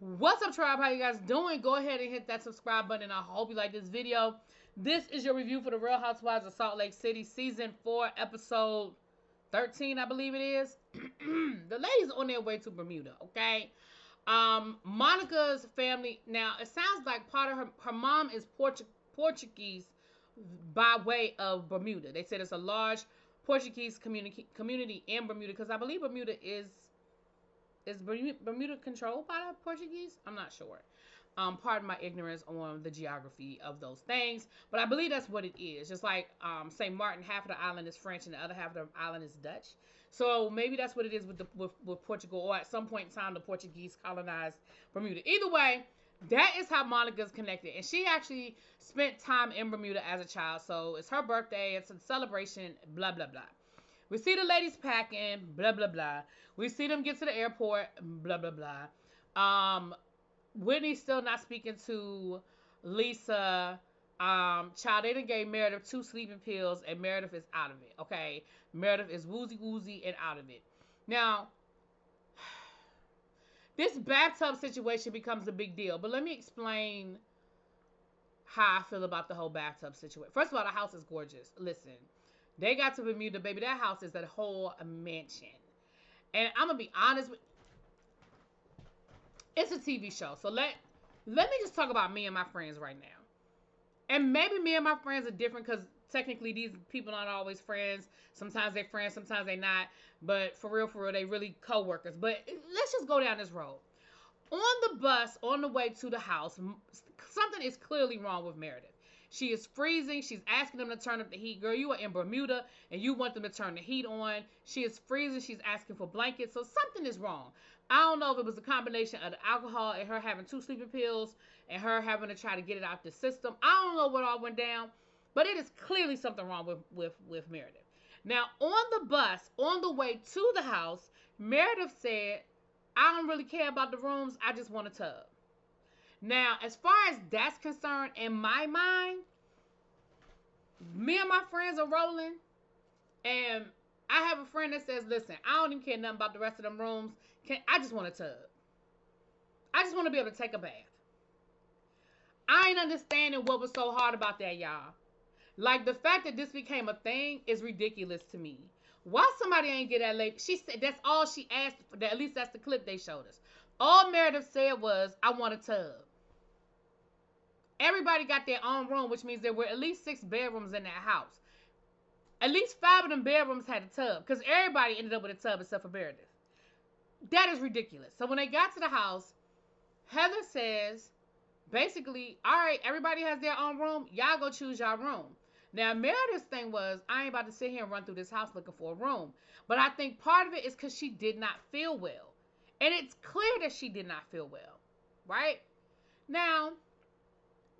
What's up, tribe? How you guys doing? Go ahead and hit that subscribe button. I hope you like this video. This is your review for the Real Housewives of Salt Lake City, Season 4, Episode 13, I believe it is. The ladies on their way to Bermuda, okay? Monica's family, now, it sounds like part of her mom is Portuguese by way of Bermuda. They said it's a large Portuguese community in Bermuda, because I believe Bermuda is Bermuda controlled by the Portuguese? I'm not sure. Pardon my ignorance on the geography of those things, but I believe that's what it is. Just like St. Martin, half of the island is French and the other half of the island is Dutch. So maybe that's what it is with Portugal, or at some point in time the Portuguese colonized Bermuda. Either way, that is how Monica's connected, and she actually spent time in Bermuda as a child. So it's her birthday, it's a celebration, blah blah blah. We see the ladies packing, blah, blah, blah. We see them get to the airport, blah, blah, blah. Whitney's still not speaking to Lisa. Child, they done gave Meredith 2 sleeping pills, and Meredith is out of it, okay? Meredith is woozy and out of it. Now, this bathtub situation becomes a big deal, but let me explain how I feel about the whole bathtub situation. First of all, the house is gorgeous. Listen. They got to Bermuda, baby. That house is a whole mansion. And I'm going to be honest with it's a TV show. So let me just talk about me and my friends right now. And maybe me and my friends are different because technically these people aren't always friends. Sometimes they're friends, sometimes they're not. But for real, they really co-workers. But let's just go down this road. On the bus, on the way to the house, something is clearly wrong with Meredith. She is freezing. She's asking them to turn up the heat. Girl, you are in Bermuda and you want them to turn the heat on. She is freezing. She's asking for blankets. So something is wrong. I don't know if it was a combination of the alcohol and her having 2 sleeping pills and her having to try to get it out the system. I don't know what all went down, but it is clearly something wrong with Meredith. Now, on the bus, on the way to the house, Meredith said, I don't really care about the rooms. I just want a tub. Now, as far as that's concerned, in my mind, me and my friends are rolling, and I have a friend that says, listen, I don't even care nothing about the rest of them rooms. I just want a tub. I just want to be able to take a bath. I ain't understanding what was so hard about that, y'all. Like, the fact that this became a thing is ridiculous to me. Why somebody ain't get that lady? She said that's all she asked for. At least that's the clip they showed us. All Meredith said was, I want a tub. Everybody got their own room, which means there were at least 6 bedrooms in that house. At least 5 of them bedrooms had a tub, because everybody ended up with a tub except for Meredith. That is ridiculous. So when they got to the house, Heather says, basically, all right, everybody has their own room. Y'all go choose your room. Now, Meredith's thing was, I ain't about to sit here and run through this house looking for a room. But I think part of it is because she did not feel well. And it's clear that she did not feel well, right? Now,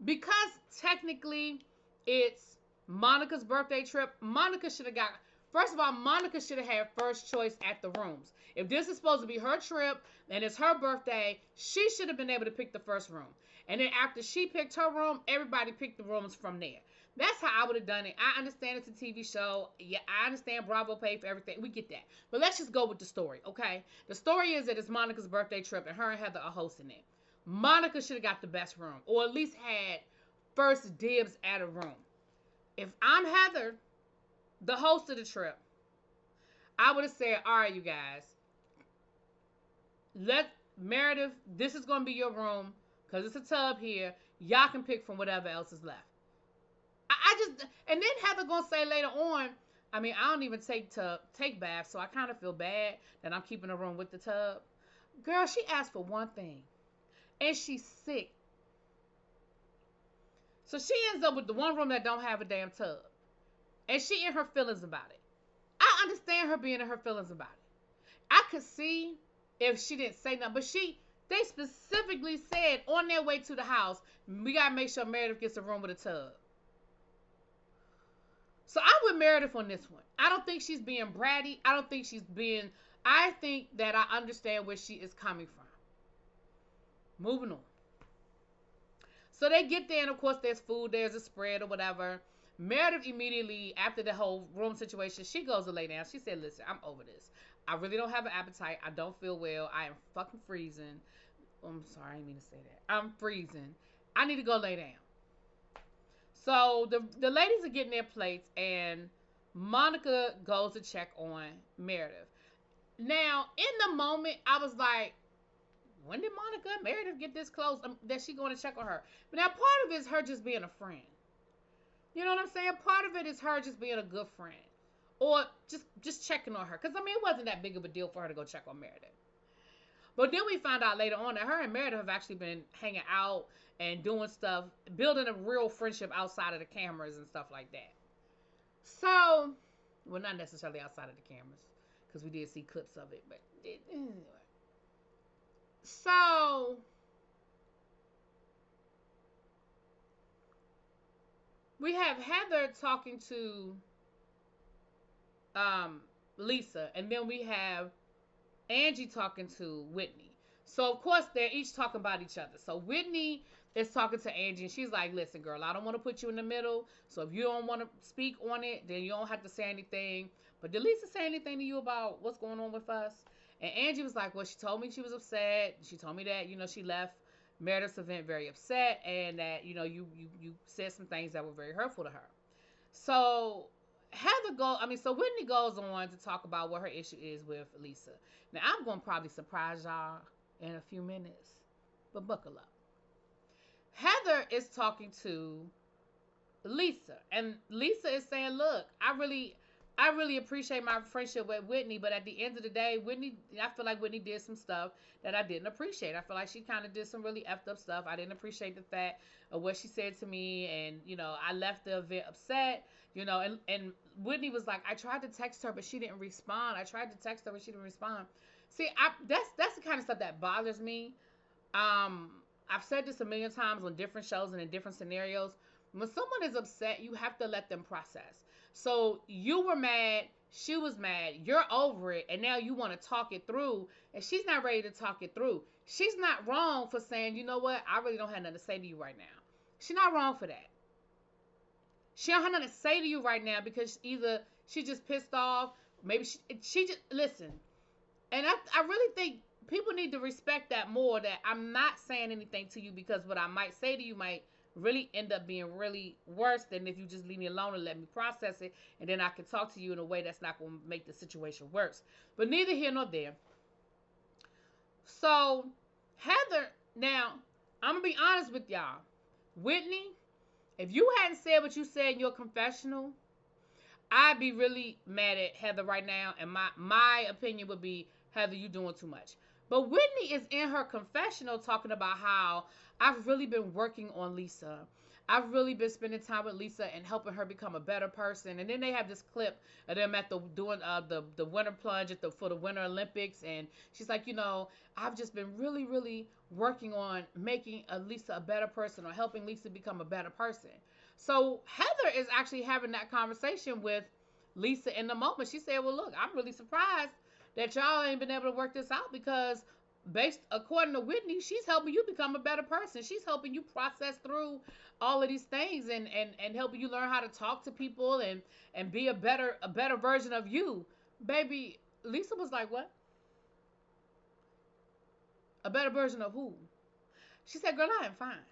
because technically it's Monica's birthday trip, Monica should have got, first of all, Monica should have had first choice at the rooms. If this is supposed to be her trip and it's her birthday, she should have been able to pick the first room. And then after she picked her room, everybody picked the rooms from there. That's how I would have done it. I understand it's a TV show. Yeah, I understand Bravo paid for everything. We get that. But let's just go with the story, okay? The story is that it's Monica's birthday trip and her and Heather are hosting it. Monica should have got the best room, or at least had first dibs at a room. If I'm Heather, the host of the trip, I would have said, all right, you guys, let Meredith, this is going to be your room, because it's a tub here. Y'all can pick from whatever else is left. And then Heather going to say later on, I mean, I don't even take baths, so I kind of feel bad that I'm keeping a room with the tub. Girl, she asked for one thing. And she's sick. So she ends up with the one room that don't have a damn tub. And she in her feelings about it. I understand her being in her feelings about it. I could see if she didn't say nothing. But they specifically said on their way to the house, we got to make sure Meredith gets a room with a tub. So I'm with Meredith on this one. I don't think she's being bratty. I think that I understand where she is coming from. Moving on. So they get there, and of course there's food, there's a spread or whatever. Meredith immediately, after the whole room situation, she goes to lay down. She said, listen, I'm over this. I really don't have an appetite. I don't feel well. I am fucking freezing. I'm sorry, I didn't mean to say that. I'm freezing. I need to go lay down. So the ladies are getting their plates, and Monica goes to check on Meredith. Now, in the moment, I was like, when did Monica and Meredith get this close? That she going to check on her? But now, part of it is her just being a friend. You know what I'm saying? Part of it is her just being a good friend, or just checking on her. Because I mean, it wasn't that big of a deal for her to go check on Meredith. But then we found out later on that her and Meredith have actually been hanging out and doing stuff, building a real friendship outside of the cameras and stuff like that. So, well, not necessarily outside of the cameras, because we did see clips of it. But anyway. So, we have Heather talking to Lisa, and then we have Angie talking to Whitney. So of course they're each talking about each other. So Whitney is talking to Angie, and she's like, "Listen, girl, I don't want to put you in the middle. So if you don't want to speak on it, then you don't have to say anything. But did Lisa say anything to you about what's going on with us?" And Angie was like, "Well, she told me she was upset. She told me that she left Meredith's event very upset, and that you said some things that were very hurtful to her." So so Whitney goes on to talk about what her issue is with Lisa. Now, I'm going to probably surprise y'all in a few minutes, but buckle up. Heather is talking to Lisa, and Lisa is saying, "Look, I really appreciate my friendship with Whitney, but at the end of the day, I feel like Whitney did some stuff that I didn't appreciate. I feel like she kind of did some really effed up stuff. I didn't appreciate the fact of what she said to me, and I left the event upset, and Whitney was like, I tried to text her, but she didn't respond. I tried to text her, but she didn't respond. See, that's the kind of stuff that bothers me. I've said this a million times on different shows and in different scenarios. When someone is upset, you have to let them process. So you were mad, she was mad, you're over it, and now you want to talk it through, and she's not ready to talk it through. She's not wrong for saying, you know what, I really don't have nothing to say to you right now. She's not wrong for that. She don't have nothing to say to you right now because either she just pissed off, maybe she just, listen, and I really think people need to respect that more, that I'm not saying anything to you because what I might say to you might really end up being really worse than if you just leave me alone and let me process it, and then I can talk to you in a way that's not going to make the situation worse. But neither here nor there. So, Heather, now, I'm going to be honest with y'all. Whitney, if you hadn't said what you said in your confessional, I'd be really mad at Heather right now, and my opinion would be, Heather, you doing too much. But Whitney is in her confessional talking about how I've really been working on Lisa. I've really been spending time with Lisa and helping her become a better person. And then they have this clip of them doing the winter plunge for the Winter Olympics, and she's like, I've just been really, really working on making Lisa a better person, or helping Lisa become a better person. So Heather is actually having that conversation with Lisa in the moment. She said, "Well, look, I'm really surprised that y'all ain't been able to work this out, because according to Whitney, she's helping you become a better person. She's helping you process through all of these things, and helping you learn how to talk to people and be a better version of you." Baby, Lisa was like, "What? A better version of who?" She said, "Girl, I am fine.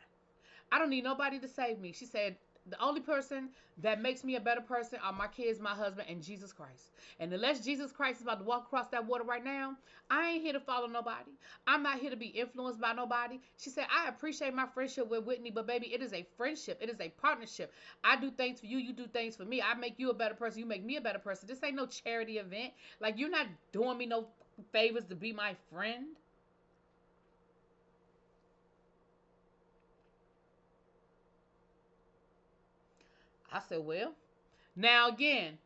I don't need nobody to save me." She said, "The only person that makes me a better person are my kids, my husband, and Jesus Christ. And unless Jesus Christ is about to walk across that water right now, I ain't here to follow nobody. I'm not here to be influenced by nobody." She said, "I appreciate my friendship with Whitney, but baby, it is a friendship. It is a partnership. I do things for you. You do things for me. I make you a better person. You make me a better person. This ain't no charity event. Like, you're not doing me no favors to be my friend." I said, "Well, now again,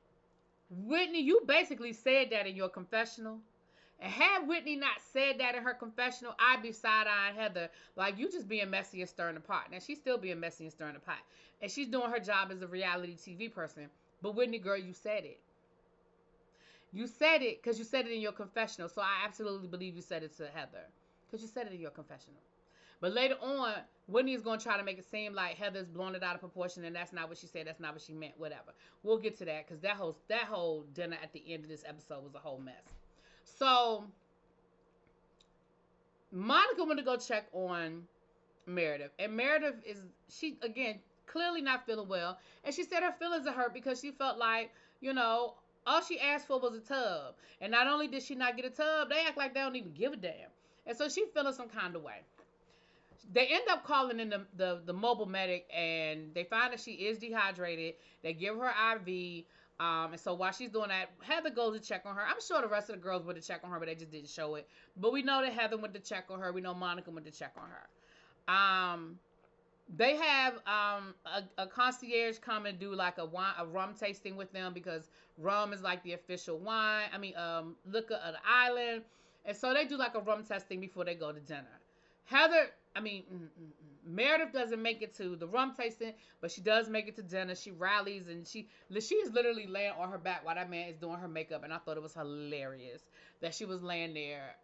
Whitney, you basically said that in your confessional. And had Whitney not said that in her confessional, I'd be side-eyeing Heather like, you just being messy and stirring the pot." Now, she's still being messy and stirring the pot. And she's doing her job as a reality TV person. But Whitney, girl, you said it. You said it because you said it in your confessional. So I absolutely believe you said it to Heather, because you said it in your confessional. But later on, Whitney is going to try to make it seem like Heather's blown it out of proportion, and that's not what she said. That's not what she meant. Whatever. We'll get to that, because that whole dinner at the end of this episode was a whole mess. So Monica went to go check on Meredith. And Meredith is, she, again, clearly not feeling well. And she said her feelings are hurt because she felt like, you know, all she asked for was a tub. And not only did she not get a tub, they act like they don't even give a damn. And so she feeling some kind of way. They end up calling in the mobile medic, and they find that she is dehydrated. They give her IV. And so while she's doing that, Heather goes to check on her. I'm sure the rest of the girls went to check on her, but they just didn't show it. But we know that Heather went to check on her. We know Monica went to check on her. They have a concierge come and do like a rum tasting with them, because rum is like the official wine. Liquor of the island. And so they do like a rum testing before they go to dinner. Meredith doesn't make it to the rum tasting, but she does make it to dinner. She rallies, and she is literally laying on her back while that man is doing her makeup. And I thought it was hilarious that she was laying there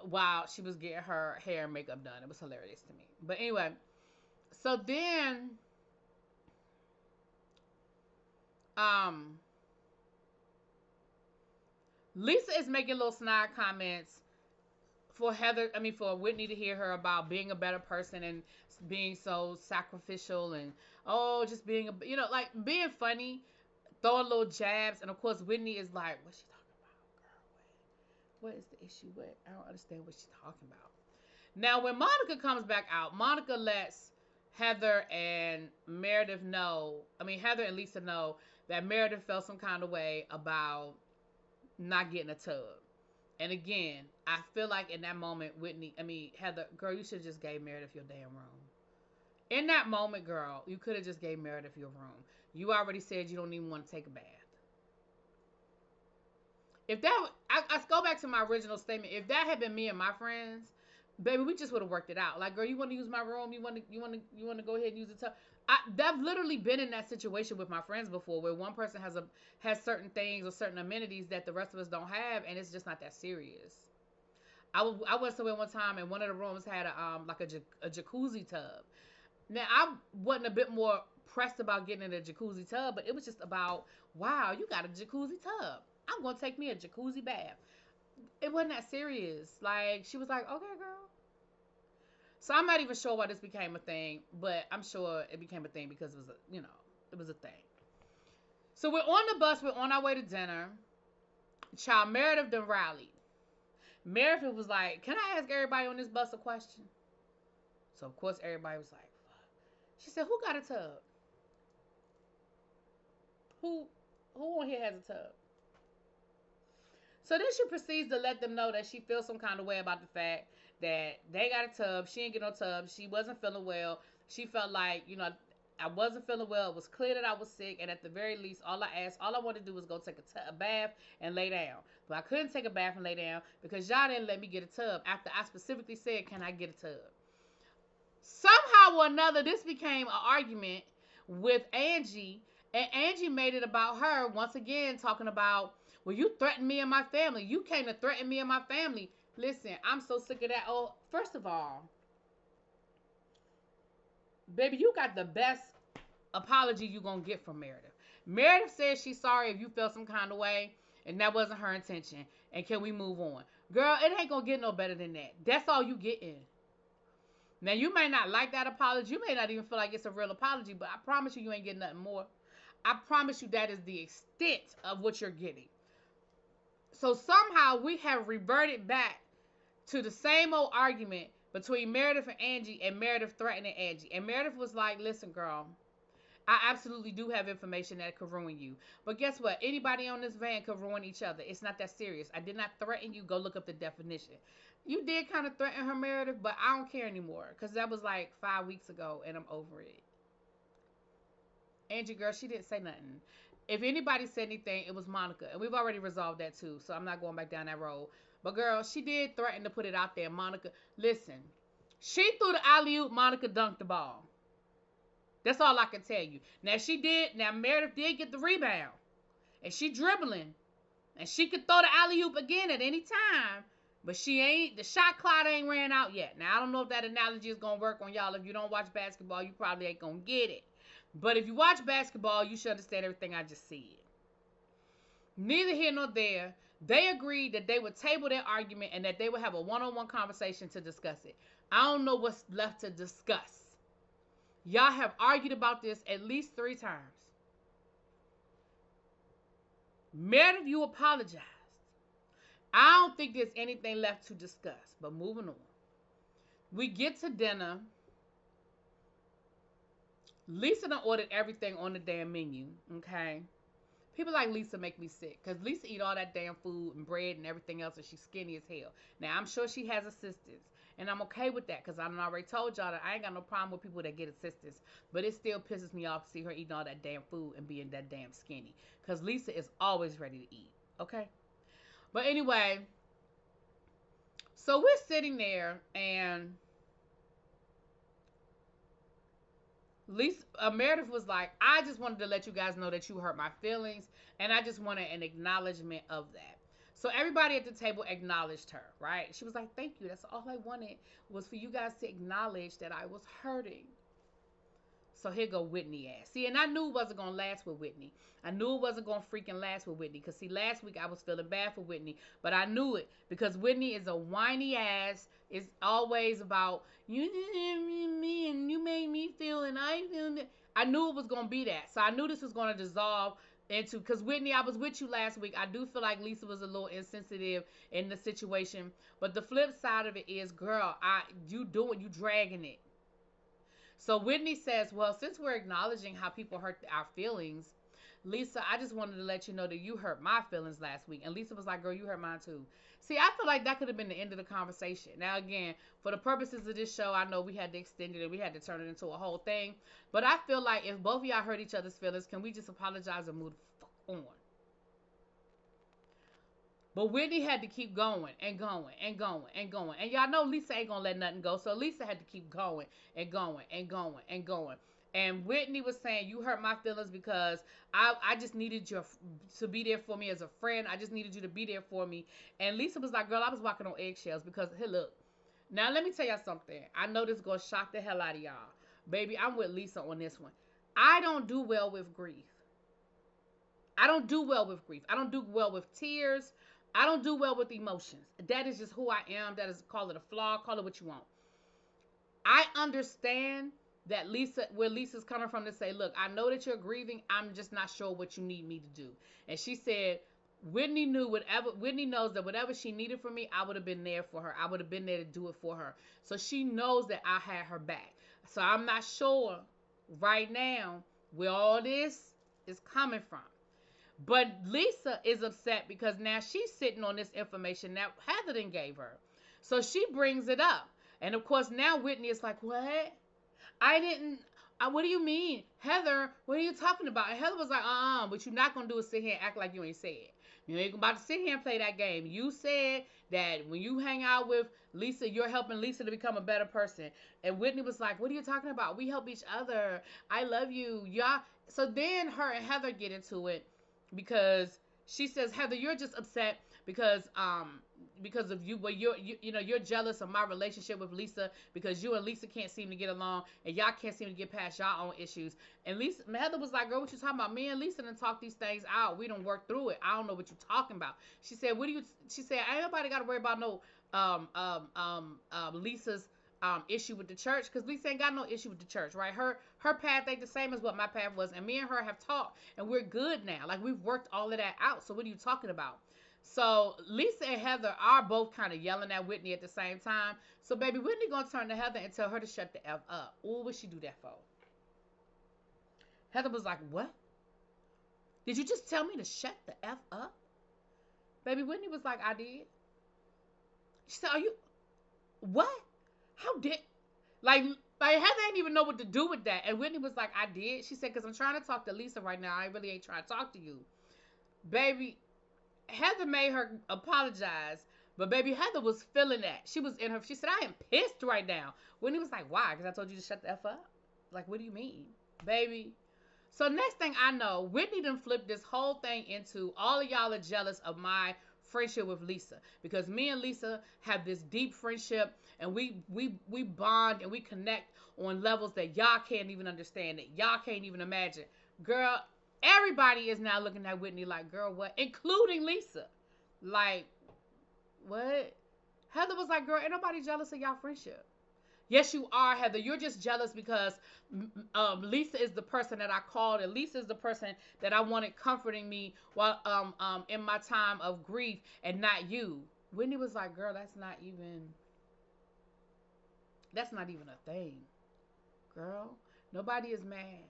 while she was getting her hair and makeup done. It was hilarious to me. But anyway, so then Lisa is making little snide comments for Whitney to hear her about being a better person and being so sacrificial, and just being like being funny, throwing little jabs. And of course Whitney is like, what's she talking about, girl? What is the issue? I don't understand what she's talking about. Now when Monica comes back out, Monica lets Heather and Meredith know, Heather and Lisa know that Meredith felt some kind of way about not getting a tub. And again, I feel like in that moment, Heather, girl, you should have just gave Meredith your damn room. In that moment, girl, you could have just gave Meredith your room. You already said you don't even want to take a bath. If that, I go back to my original statement. If that had been me and my friends, baby, we just would have worked it out. Like, girl, you want to use my room? You want to go ahead and use the tub? I've literally been in that situation with my friends before, where one person has certain things or certain amenities that the rest of us don't have, and it's just not that serious. I went somewhere one time, and one of the rooms had a jacuzzi tub. Now, I wasn't a bit more pressed about getting in a jacuzzi tub, but it was just about, wow, you got a jacuzzi tub. I'm going to take me a jacuzzi bath. It wasn't that serious. Like, she was like, okay, girl. So I'm not even sure why this became a thing, but I'm sure it became a thing because it was a thing. So we're on the bus. We're on our way to dinner. Child, Meredith done rallied. Meredith was like, can I ask everybody on this bus a question? So, of course, everybody was like, fuck. She said, who got a tub? Who on here has a tub? So then she proceeds to let them know that she feels some kind of way about the fact that they got a tub. She didn't get no tub. She wasn't feeling well. She felt like, I wasn't feeling well. It was clear that I was sick. And at the very least, all I wanted to do was go take a bath and lay down. But I couldn't take a bath and lay down because y'all didn't let me get a tub after I specifically said, can I get a tub? Somehow or another, this became an argument with Angie. And Angie made it about her, once again, talking about, well, you threatened me and my family. You came to threaten me and my family. Listen, I'm so sick of that. Oh, first of all, baby, you got the best apology you gonna get from Meredith. Meredith says she's sorry if you felt some kind of way, and that wasn't her intention. And can we move on? Girl, it ain't gonna get no better than that. That's all you getting. Now, you may not like that apology. You may not even feel like it's a real apology, but I promise you ain't getting nothing more. I promise you that is the extent of what you're getting. So somehow we have reverted back to the same old argument between Meredith and Angie, and Meredith threatening Angie. And Meredith was like, listen, girl, I absolutely do have information that could ruin you. But guess what? Anybody on this van could ruin each other. It's not that serious. I did not threaten you. Go look up the definition. You did kind of threaten her, Meredith, but I don't care anymore because that was like 5 weeks ago, and I'm over it. Angie, girl, she didn't say nothing. If anybody said anything, it was Monica. And we've already resolved that too. So I'm not going back down that road. But girl, she did threaten to put it out there. Monica, listen. She threw the alley-oop. Monica dunked the ball. That's all I can tell you. Now Meredith did get the rebound. And she dribbling. And she could throw the alley-oop again at any time. But the shot clock ain't ran out yet. Now I don't know if that analogy is going to work on y'all. If you don't watch basketball, you probably ain't going to get it. But if you watch basketball, you should understand everything I just said. Neither here nor there. They agreed that they would table their argument and that they would have a one-on-one conversation to discuss it. I don't know what's left to discuss. Y'all have argued about this at least 3 times. Meredith, you apologized. I don't think there's anything left to discuss, but moving on. We get to dinner. Lisa done ordered everything on the damn menu, okay? People like Lisa make me sick because Lisa eat all that damn food and bread and everything else and she's skinny as hell. Now, I'm sure she has assistance and I'm okay with that because I already told y'all that I ain't got no problem with people that get assistance, but it still pisses me off to see her eating all that damn food and being that damn skinny because Lisa is always ready to eat, okay? But anyway, so we're sitting there and Lisa, Meredith was like, I just wanted to let you guys know that you hurt my feelings, and I just wanted an acknowledgement of that. So everybody at the table acknowledged her, right? She was like, thank you. That's all I wanted was for you guys to acknowledge that I was hurting. So here go Whitney ass. See, and I knew it wasn't going to last with Whitney. I knew it wasn't going to freaking last with Whitney. Because, see, last week I was feeling bad for Whitney. But I knew it. Because Whitney is a whiny ass. It's always about, you did me and you made me feel and I feel that. I knew it was going to be that. So I knew this was going to dissolve into, because Whitney, I was with you last week. I do feel like Lisa was a little insensitive in the situation. But the flip side of it is, girl, you dragging it. So Whitney says, well, since we're acknowledging how people hurt our feelings, Lisa, I just wanted to let you know that you hurt my feelings last week. And Lisa was like, girl, you hurt mine too. See, I feel like that could have been the end of the conversation. Now, again, for the purposes of this show, I know we had to extend it and we had to turn it into a whole thing. But I feel like if both of y'all hurt each other's feelings, can we just apologize and move the fuck on? But Whitney had to keep going and going and going and going. And y'all know Lisa ain't going to let nothing go. So Lisa had to keep going and going and going and going. And Whitney was saying, you hurt my feelings because I just needed you to be there for me as a friend. I just needed you to be there for me. And Lisa was like, girl, I was walking on eggshells because, hey, look. Now, let me tell y'all something. I know this is going to shock the hell out of y'all. Baby, I'm with Lisa on this one. I don't do well with grief. I don't do well with grief. I don't do well with tears. I don't do well with emotions. That is just who I am. That is, call it a flaw. Call it what you want. I understand that where Lisa's coming from to say, look, I know that you're grieving. I'm just not sure what you need me to do. And she said, Whitney knows that whatever she needed from me, I would have been there for her. I would have been there to do it for her. So she knows that I had her back. So I'm not sure right now where all this is coming from. But Lisa is upset because now she's sitting on this information that Heather didn't gave her. So she brings it up. And of course now Whitney is like, what? What do you mean? Heather, what are you talking about? And Heather was like, what you're not going to do is sit here and act like you ain't said. You ain't about to sit here and play that game. You said that when you hang out with Lisa, you're helping Lisa to become a better person. And Whitney was like, what are you talking about? We help each other. I love you. Y'all. So then her and Heather get into it. Because she says, Heather, you're just upset because of you, but you're jealous of my relationship with Lisa because you and Lisa can't seem to get along and y'all can't seem to get past y'all own issues. And Heather was like, girl, what you talking about? Me and Lisa done talk these things out. We done work through it. I don't know what you're talking about. She said, she said, ain't nobody got to worry about no Lisa's issue with the church, because Lisa ain't got no issue with the church, right? Her path ain't the same as what my path was, and me and her have talked, and we're good now. Like, we've worked all of that out. So what are you talking about? So Lisa and Heather are both kind of yelling at Whitney at the same time. So baby, Whitney gonna turn to Heather and tell her to shut the F up. Ooh, what she do that for? Heather was like, what? Did you just tell me to shut the F up? Baby, Whitney was like, I did. She said, are you, what? How did, like Heather ain't even know what to do with that. And Whitney was like, I did. She said, because I'm trying to talk to Lisa right now. I really ain't trying to talk to you. Baby, Heather made her apologize. But baby, Heather was feeling that. She said, I am pissed right now. Whitney was like, why? Because I told you to shut the F up? Like, what do you mean? Baby. So next thing I know, Whitney done flipped this whole thing into all of y'all are jealous of my friendship with Lisa, because me and Lisa have this deep friendship, and we bond and we connect on levels that y'all can't even understand, that y'all can't even imagine. Girl, everybody is now looking at Whitney like, girl, what? Including Lisa. Like, what? Heather was like, girl, ain't nobody jealous of y'all friendship. Yes, you are, Heather. You're just jealous because Lisa is the person that I called, and Lisa is the person that I wanted comforting me while in my time of grief, and not you. Whitney was like, girl, that's not even a thing, girl. Nobody is mad.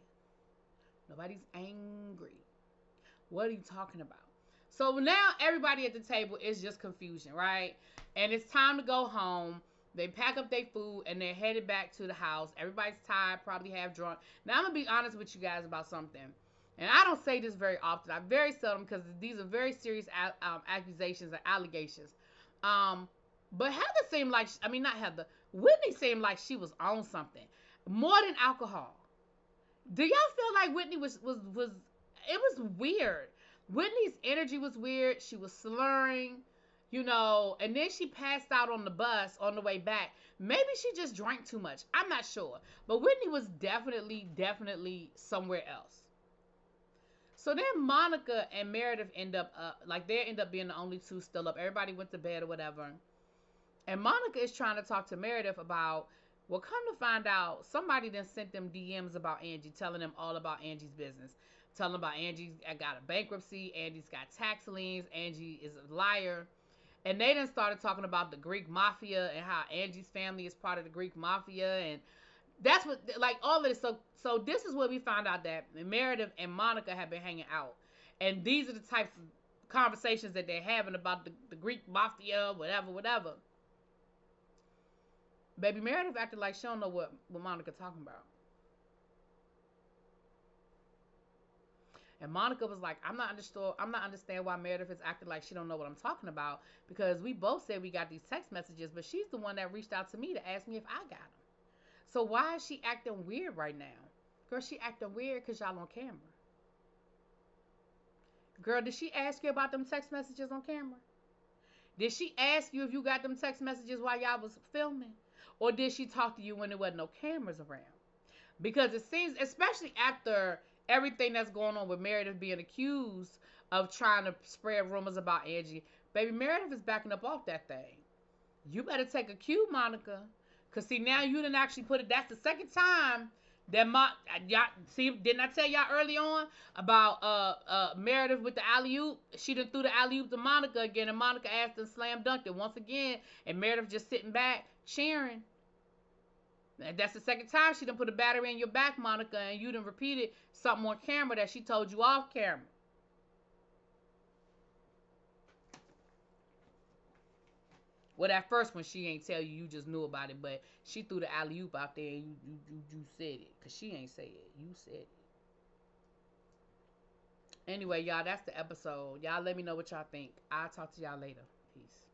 Nobody's angry. What are you talking about? So now everybody at the table is just confusion, right? And it's time to go home. They pack up their food and they're headed back to the house. Everybody's tired, probably half drunk. Now I'm gonna be honest with you guys about something. And I don't say this very often. I very seldom, because these are very serious accusations and allegations. Um, but Heather seemed like, I mean, not Heather. Whitney seemed like she was on something more than alcohol. Do y'all feel like Whitney was? It was weird. Whitney's energy was weird. She was slurring, and then she passed out on the bus on the way back. Maybe she just drank too much. I'm not sure, but Whitney was definitely somewhere else. So then Monica and Meredith end up they end up being the only two still up. Everybody went to bed or whatever. And Monica is trying to talk to Meredith about, well, come to find out, somebody then sent them DMs about Angie, telling them all about Angie's business. Telling them about Angie's got a bankruptcy, Angie's got tax liens, Angie is a liar. And they then started talking about the Greek Mafia and how Angie's family is part of the Greek Mafia. And that's what, like, all of this. So this is where we found out that Meredith and Monica have been hanging out. And these are the types of conversations that they're having about the Greek Mafia, whatever. Baby Meredith acted like she don't know what Monica talking about. And Monica was like, I'm not understand why Meredith is acting like she don't know what I'm talking about, because we both said we got these text messages, but she's the one that reached out to me to ask me if I got them. So why is she acting weird right now? Girl, she acting weird because y'all on camera. Girl, did she ask you about them text messages on camera? Did she ask you if you got them text messages while y'all was filming? Or did she talk to you when there wasn't no cameras around? Because it seems, especially after everything that's going on with Meredith being accused of trying to spread rumors about Angie, baby, Meredith is backing up off that thing. You better take a cue, Monica. Because, see, now you didn't actually put it. That's the second time that y'all, see, didn't I tell y'all early on about Meredith with the alley-oop? She done threw the alley-oop to Monica again, and Monica asked and slam dunked it once again, and Meredith just sitting back cheering. That's the second time she done put a battery in your back, Monica, and you done repeated something on camera that she told you off camera. Well, that first one she ain't tell you, you just knew about it, but she threw the alley oop out there and you said it, because she ain't say it. You said it. Anyway, y'all, that's the episode. Y'all let me know what y'all think. I'll talk to y'all later. Peace.